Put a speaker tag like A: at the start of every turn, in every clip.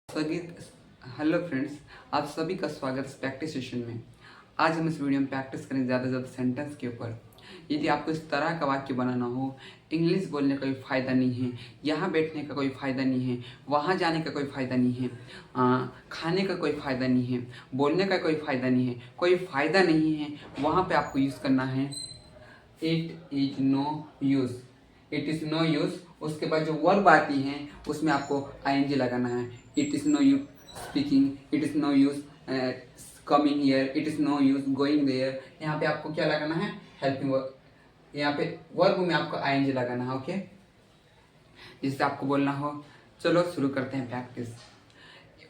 A: सभी hello friends, आप सभी का स्वागत है प्रैक्टिस सेशन में। आज हम इस वीडियो में प्रैक्टिस करेंगे ज़्यादा से ज़्यादा सेंटेंस के ऊपर। यदि आपको इस तरह का वाक्य बनाना हो, इंग्लिश बोलने का कोई फ़ायदा नहीं है, यहाँ बैठने का कोई फ़ायदा नहीं है, वहाँ जाने का कोई फ़ायदा नहीं है, खाने का कोई फ़ायदा नहीं है, बोलने का कोई फ़ायदा नहीं है, कोई फ़ायदा नहीं है, वहाँ पर आपको यूज़ करना है it is no use. It is no use, उसके बाद जो वर्ब आती हैं उसमें आपको आईएनजी लगाना है। It is no use speaking, it is no use coming here, it is no use going there. यहाँ पे आपको क्या लगाना है? Helping verb. यहाँ पे वर्ब में आपको आईएनजी लगाना है, ओके, जिससे आपको बोलना हो। चलो शुरू करते हैं प्रैक्टिस।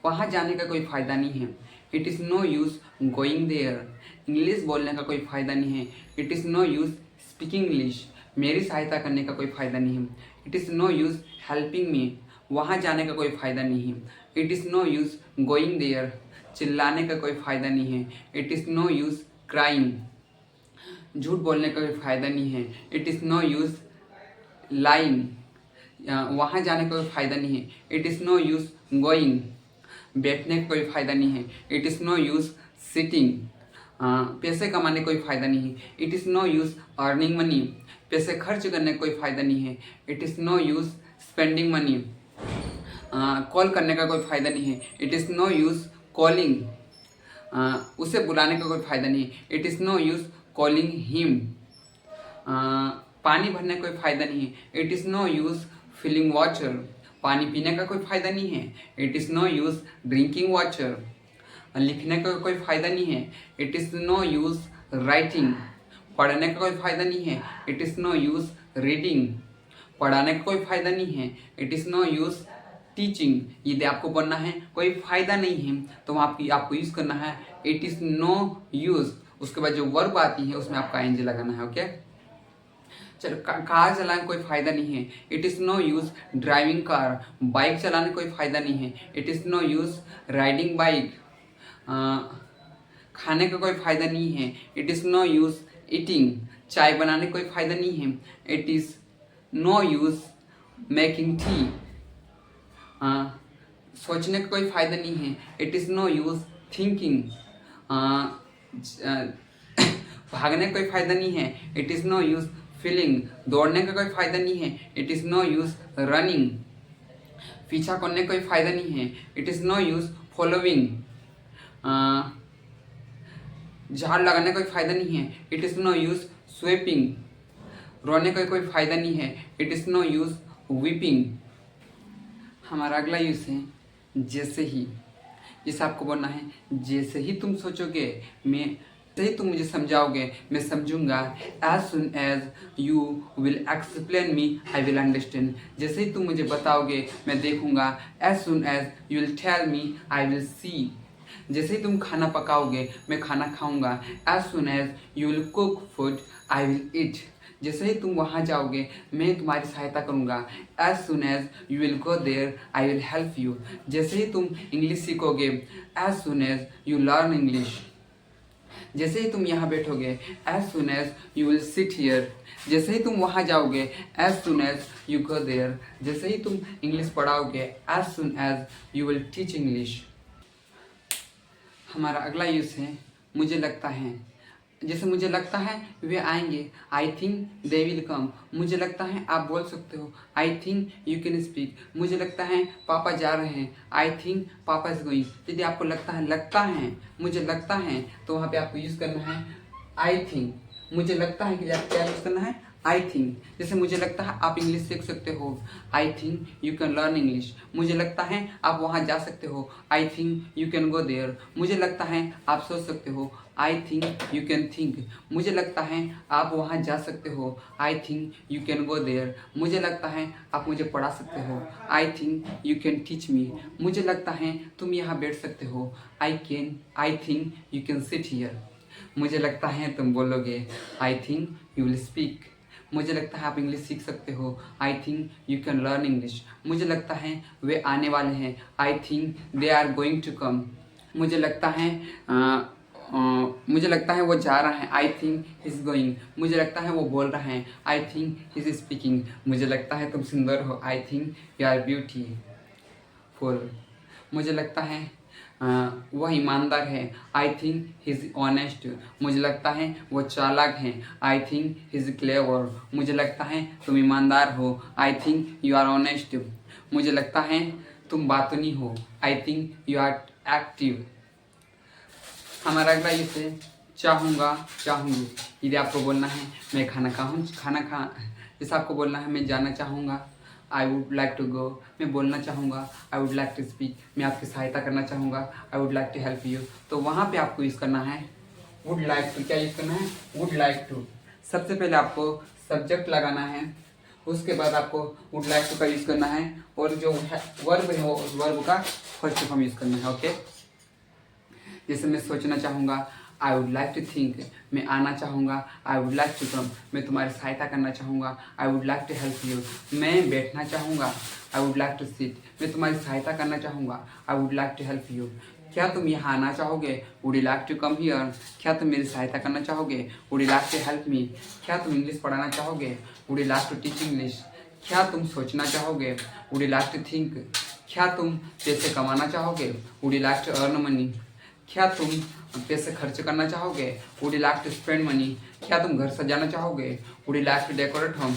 A: वहाँ जाने का कोई फ़ायदा नहीं है। It is no use going there. English बोलने का कोई फ़ायदा नहीं है। It is no use speaking English. मेरी सहायता करने का कोई फ़ायदा नहीं है। It is no use helping me. वहाँ जाने का कोई फ़ायदा नहीं है। It is no use going there. चिल्लाने का कोई फ़ायदा नहीं है। It is no use crying. झूठ बोलने का कोई फ़ायदा नहीं है। It is no use lying. वहाँ जाने का कोई फ़ायदा नहीं है। It is no use going. बैठने का कोई फ़ायदा नहीं है। It is no use sitting. पैसे कमाने का कोई फ़ायदा नहीं है। It is no use earning money. पैसे खर्च करने का कोई फ़ायदा नहीं है। It is no use spending money. Call करने का कोई फ़ायदा नहीं है। It is no use calling. उसे बुलाने का कोई फ़ायदा नहीं है। It is no use calling him. पानी भरने का कोई फ़ायदा नहीं है। It is no use filling water. पानी पीने का कोई फ़ायदा नहीं है। It is no use drinking water. लिखने का कोई फ़ायदा नहीं है। It is no use writing. पढ़ने का कोई फ़ायदा नहीं है। It is no use reading. पढ़ाने का कोई फ़ायदा नहीं है। It is no use teaching. यदि आपको पढ़ना है, कोई फ़ायदा नहीं है, तो आपको यूज़ करना है इट इज़ नो यूज़। उसके बाद जो वर्ब आती है उसमें आपका आईएनजी लगाना है, ओके। चलो, कार चलाने कोई फ़ायदा नहीं है। It is no use driving car. Bike चलाने कोई फ़ायदा नहीं है। It is no use riding bike. खाने का कोई फ़ायदा नहीं है। It is no use eating. चाय बनाने का कोई फ़ायदा नहीं है। It is no use making tea. सोचने का कोई फ़ायदा नहीं है। It is no use thinking. भागने का कोई फ़ायदा नहीं है। It is no use feeling. दौड़ने का कोई फ़ायदा नहीं है। It is no use running. पीछा करने का कोई फ़ायदा नहीं है। It is no use following. झाड़ लगाने का कोई फ़ायदा नहीं है। It is no use sweeping. रोने का कोई फ़ायदा नहीं है। It is no use weeping. हमारा अगला यूज़ है जैसे ही। जिसे आपको बोलना है जैसे ही तुम सोचोगे, जैसे ही तुम मुझे समझाओगे, मैं समझूंगा। As soon as you will explain me I will understand. जैसे ही तुम मुझे बताओगे, मैं देखूंगा। As soon as you will tell me I will see. जैसे ही तुम खाना पकाओगे, मैं खाना खाऊंगा। As soon as you will cook food I will eat. जैसे ही तुम वहाँ जाओगे, मैं तुम्हारी सहायता करूँगा। As soon as you will go there I will help you. जैसे ही तुम इंग्लिश सीखोगे, as soon as you learn English. जैसे ही तुम यहाँ बैठोगे, as soon as you will sit here. जैसे ही तुम वहाँ जाओगे, as soon as you go there. जैसे ही तुम इंग्लिश पढ़ाओगे, as soon as you will teach English. हमारा अगला यूज़ है मुझे लगता है। जैसे मुझे लगता है वे आएंगे। आई थिंक दे विल कम। मुझे लगता है आप बोल सकते हो। I think you can speak. मुझे लगता है पापा जा रहे हैं। आई थिंक पापा इज गोइंग। यदि आपको लगता है, मुझे लगता है, तो वहाँ पे आपको यूज़ करना है आई थिंक। मुझे लगता है कि आप क्या यूज़ करना है? I think. जैसे मुझे लगता है आप इंग्लिश सीख सकते हो। I think you can learn English. मुझे लगता है आप वहाँ जा सकते हो। I think you can go there. मुझे लगता है आप सोच सकते हो। I think you can think. मुझे लगता है आप वहाँ जा सकते हो। I think you can go there. मुझे लगता है आप मुझे पढ़ा सकते हो। I think you can teach me. मुझे लगता है तुम यहाँ बैठ सकते हो। I think you can sit here. मुझे लगता है तुम बोलोगे। I think you will speak. मुझे लगता है आप इंग्लिश सीख सकते हो। I think you can learn English. मुझे लगता है वे आने वाले हैं। I think they are going to come. मुझे लगता है मुझे लगता है वो जा रहा है। I think he is going. मुझे लगता है वो बोल रहा है। I think he is speaking. मुझे लगता है तुम सुंदर हो। I think you are beautiful. मुझे लगता है वह ईमानदार है। I think he is honest. मुझे लगता है वो चालाक हैं। I think he is clever. मुझे लगता है तुम ईमानदार हो। I think you are honest. मुझे लगता है तुम बातूनी हो। I think you are active. हमारा अगला इसे चाहूँगा चाहूँगी। यदि आपको बोलना है मैं खाना खा जैसे आपको बोलना है मैं जाना चाहूँगा, I would like to go. मैं बोलना चाहूँगा, I would like to speak. मैं आपकी सहायता करना चाहूँगा, I would like to help you. तो वहाँ पे आपको यूज़ करना है वुड लाइक टू। क्या यूज़ करना है? Would like to. सबसे पहले आपको सब्जेक्ट लगाना है, उसके बाद आपको वुड लाइक टू का यूज़ करना है, और जो वर्ब है वो वर्ब का फर्स्ट फॉर्म यूज़ करना है। ओके, जैसे मैं सोचना चाहूँगा, I would like to think. मैं आना चाहूँगा, I would like to come. मैं तुम्हारी सहायता करना चाहूँगा, I would like to help you. मैं बैठना चाहूँगा, I would like to sit. मैं तुम्हारी सहायता करना चाहूँगा, I would like to help you. क्या तुम यहाँ आना चाहोगे? Would you like to come here. क्या तुम मेरी सहायता करना चाहोगे? Would you like to help me. क्या तुम इंग्लिश पढ़ाना चाहोगे? Would you like to teach English. क्या तुम सोचना चाहोगे? Would you like to think. क्या तुम पैसे कमाना चाहोगे? Would you like to earn money. क्या तुम पैसे खर्च करना चाहोगे? Would you like to spend money. क्या तुम घर सजाना चाहोगे? Would you like to decorate home.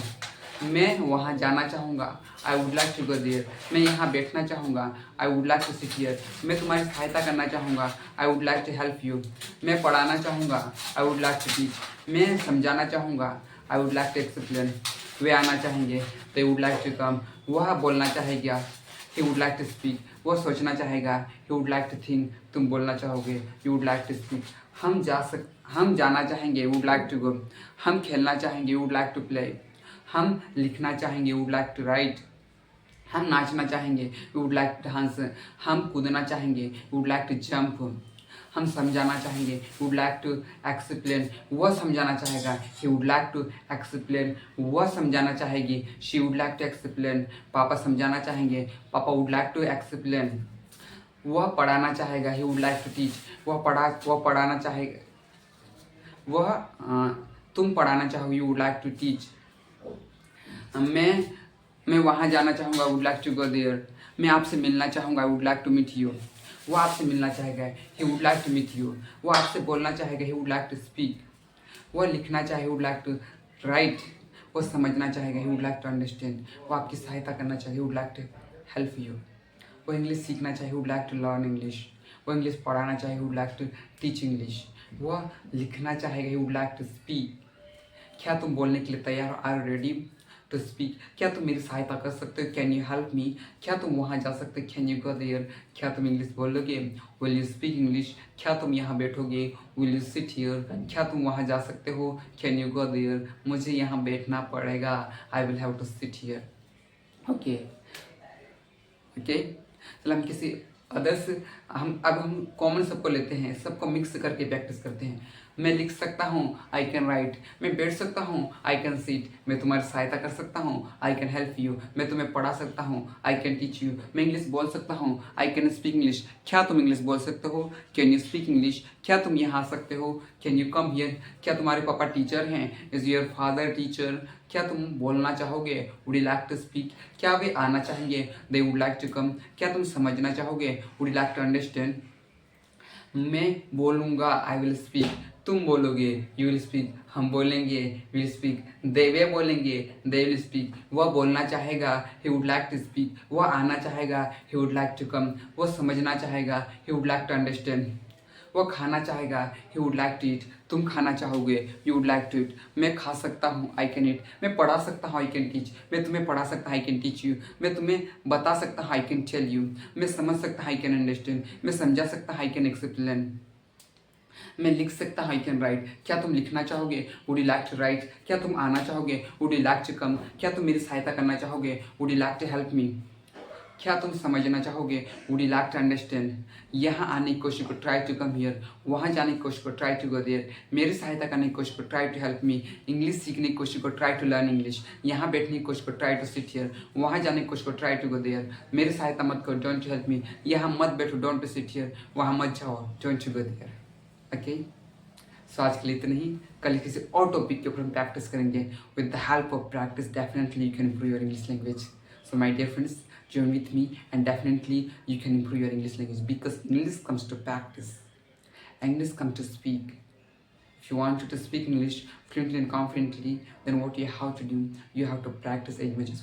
A: मैं वहाँ जाना चाहूँगा, I would like to go there. मैं यहाँ बैठना चाहूँगा, I would like to sit here. मैं तुम्हारी सहायता करना चाहूँगा, I would like to help you. मैं पढ़ाना चाहूँगा, I would like to teach. मैं समझाना चाहूँगा, I would like to explain. वे आना चाहेंगे, they would like to come. वह बोलना चाहेगा, he would like to speak. वो सोचना चाहेगा, he would like to think. तुम बोलना चाहोगे, you would like to speak. हम जाना चाहेंगे, वुड लाइक टू गो। हम खेलना चाहेंगे, वुड लाइक टू प्ले। हम लिखना चाहेंगे, वुड लाइक टू राइट। हम नाचना चाहेंगे, वुड लाइक टू डांस। हम कूदना चाहेंगे, वुड लाइक टू जंप। हम समझाना चाहेंगे, वुड लाइक टू एक्सप्लेन। वह समझाना चाहेगा, he would like to explain. वह समझाना चाहेगी, she would like to explain. पापा समझाना चाहेंगे, पापा वुड लाइक टू एक्सप्लेन। वह पढ़ाना चाहेगा, he would like to teach. वह पढ़ाना चाहेगा, तुम पढ़ाना चाहोगे, you would like to teach. मैं वहाँ जाना चाहूँगा, would like to go there. मैं आपसे मिलना चाहूँगा, would like to meet you. वो आपसे मिलना चाहेगा, he would like to meet you. वो आपसे बोलना चाहेगा, he would like to speak. वो लिखना चाहे, वुड लाइक टू राइट। वो समझना चाहेगा, he would like to understand. वो आपकी सहायता करना चाहे, would like to help you. वो इंग्लिश सीखना चाहे, would like to learn English. वो इंग्लिश पढ़ाना चाहे, would like to teach English. वह लिखना चाहेगा, he would like to speak. क्या तुम बोलने के लिए तैयार हो? Are ready to speak. क्या तुम मेरी सहायता कर सकते हो? Can you help me. क्या तुम वहाँ जा सकते हो? Can you go there. क्या तुम इंग्लिश बोलोगे? Will you speak English. क्या तुम यहाँ बैठोगे? Will you sit here. क्या तुम वहाँ जा सकते हो? Can you go there. मुझे यहाँ बैठना पड़ेगा, I will have to sit here. Okay okay, चलो हम किसी अदर्स हम कॉमन सबको लेते हैं, सबको मिक्स करके प्रैक्टिस करते हैं। मैं लिख सकता हूँ, आई कैन राइट। मैं बैठ सकता हूँ, आई कैन सीट। मैं तुम्हारी सहायता कर सकता हूँ, आई कैन हेल्प यू। मैं तुम्हें पढ़ा सकता हूँ, आई कैन टीच यू। मैं इंग्लिश बोल सकता हूँ, आई कैन स्पीक इंग्लिश। क्या तुम इंग्लिश बोल सकते हो? Can you speak English. क्या तुम यहाँ आ सकते हो? Can you come here. क्या तुम्हारे पापा टीचर हैं? Is your father teacher. क्या तुम बोलना चाहोगे? Would you like to speak. क्या वे आना चाहेंगे? They would like to come. क्या तुम समझना चाहोगे? Would you like to understand. मैं बोलूँगा, आई विल स्पीक। तुम बोलोगे, यू विल स्पीक। हम बोलेंगे, विल स्पीक। वे बोलेंगे, दे विल स्पीक। वह बोलना चाहेगा, he would like to speak. वह आना चाहेगा, he would like to come. वह समझना चाहेगा, he would like to understand. वो खाना चाहेगा, he would like to eat. तुम खाना चाहोगे, you would like to eat. मैं खा सकता हूँ, आई कैन ईट। मैं पढ़ा सकता हूँ, आई कैन टीच। मैं तुम्हें पढ़ा सकता हूँ, आई कैन टीच यू। मैं तुम्हें बता सकता हूँ, आई कैन टेल यू। मैं समझ सकता हूँ, आई कैन अंडरस्टैंड। मैं समझा सकता हूँ, आई कैन एक्सप्लेन। मैं लिख सकता हूँ, आई कैन राइट। क्या तुम लिखना चाहोगे? Would you like to write. क्या तुम आना चाहोगे? Would you like to come. क्या तुम मेरी सहायता करना चाहोगे? Would you like to help me. क्या तुम समझना चाहोगे? Would you like to understand. यहाँ आने की कोशिश को, ट्राई टू कम हियर। वहाँ जाने की कोशिश को, ट्राई टू गो देयर। मेरी सहायता करने की कोशिश को, try to help me. English सीखने की कोशिश को, ट्राई टू लर्न इंग्लिश। यहाँ बैठने की कोशिश को, ट्राई टू सिट हियर। वहाँ जाने की कोशिश को, ट्राई टू गो देयर। मेरी सहायता मत करो, डोंट हेल्प मी। यहाँ मत बैठो, डोंट टू सिट हियर। वहाँ मत जाओ, don't to go there. Okay, so आज के लिए इतना ही। कल किसी और टॉपिक के ऊपर हम प्रैक्टिस करेंगे। With the help of practice definitely you can improve your English language. So my dear friends, join with me, and definitely you can improve your English language, because English comes to practice. English comes to speak. If you want to speak English fluently and confidently, then what you have to do, you have to practice as much as